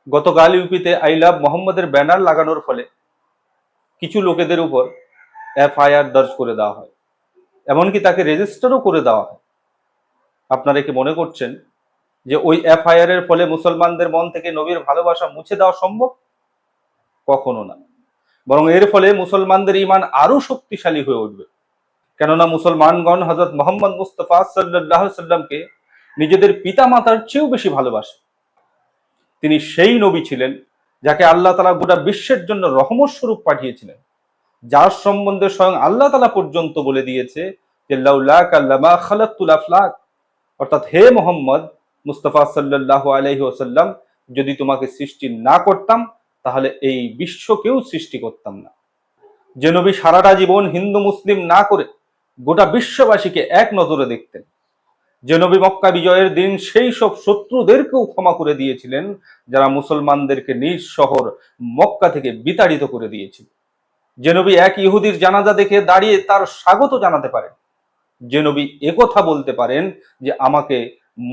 গতকাল ইউপিতে I love মোহাম্মদের banner লাগানোর ফলে কিছু লোকেদের উপর এফআইআর দর্জ করে দেওয়া হয়, এমনকি তাকে রেজিস্টারও করে দেওয়া হয়। আপনারা কি মনে করছেন যে ওই এফআইআর এর ফলে মুসলমানদের মন থেকে নবীর ভালোবাসা মুছে দেওয়া সম্ভব? কখনো না। বরং এর ফলে মুসলমানদের ঈমান আরো শক্তিশালী হয়ে উঠবে। কেননা মুসলমানগণ হযরত মুহাম্মদ মুস্তাফা সাল্লাল্লাহু আলাইহি সাল্লামকে নিজেদের পিতা মাতার চেয়েও বেশি ভালোবাসে। তিনি সেই নবী ছিলেন যাকে আল্লাহ তাআলা গোটা বিশ্বের জন্য রহমত স্বরূপ পাঠিয়েছিলেন, যার সম্বন্ধে স্বয়ং আল্লাহ তাআলা পর্যন্ত বলে দিয়েছে যে লাউলাকা লামা খালাকতুল আফলাক, অর্থাৎ হে মোহাম্মদ মুস্তাফা সাল্লাল্লাহু আলাইহি ওয়াসাল্লাম, যদি তোমাকে সৃষ্টি না করতাম তাহলে এই বিশ্বকেও সৃষ্টি করতাম না। যে নবী সারাটা জীবন হিন্দু মুসলিম না করে গোটা বিশ্ববাসীকে এক নজরে দেখতেন, যে নবী মক্কা বিজয়ের দিন সেই সব শত্রুদেরকেও ক্ষমা করে দিয়েছিলেন যারা মুসলমানদেরকে নিজ শহর মক্কা থেকে বিতাড়িত করে দিয়েছিল, যে নবী এক ইহুদির জানাজা দেখে দাঁড়িয়ে তার স্বাগত জানাতে পারেন, যে নবী একথা বলতে পারেন যে আমাকে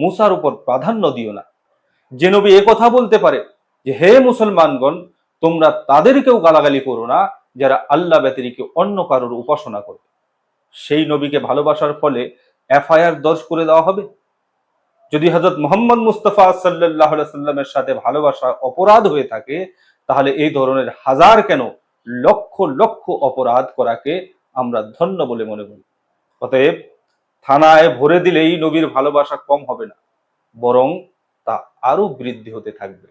মুসার উপর প্রাধান্য দিও না, যে নবী একথা বলতে পারে যে হে মুসলমানগণ, তোমরা তাদেরকেও গালাগালি করো না যারা আল্লাহ ব্যতিরিক্ত অন্য কারোর উপাসনা করে, সেই নবীকে ভালোবাসার ফলে এফআইআর দর্জ করে দেওয়া হবে? যদি হযরত মুহাম্মদ মুস্তাফা সাল্লাল্লাহু আলাইহি সাল্লামের সাথে ভালোবাসা অপরাধ হয়ে থাকে, তাহলে এই ধরনের হাজার কেন লক্ষ লক্ষ অপরাধ করাকে আমরা ধন্য বলে মনে করি। অতএব থানায় ভরে দিলেই নবীর ভালোবাসা কম হবে না, বরং তা আরো বৃদ্ধি হতে থাকবে।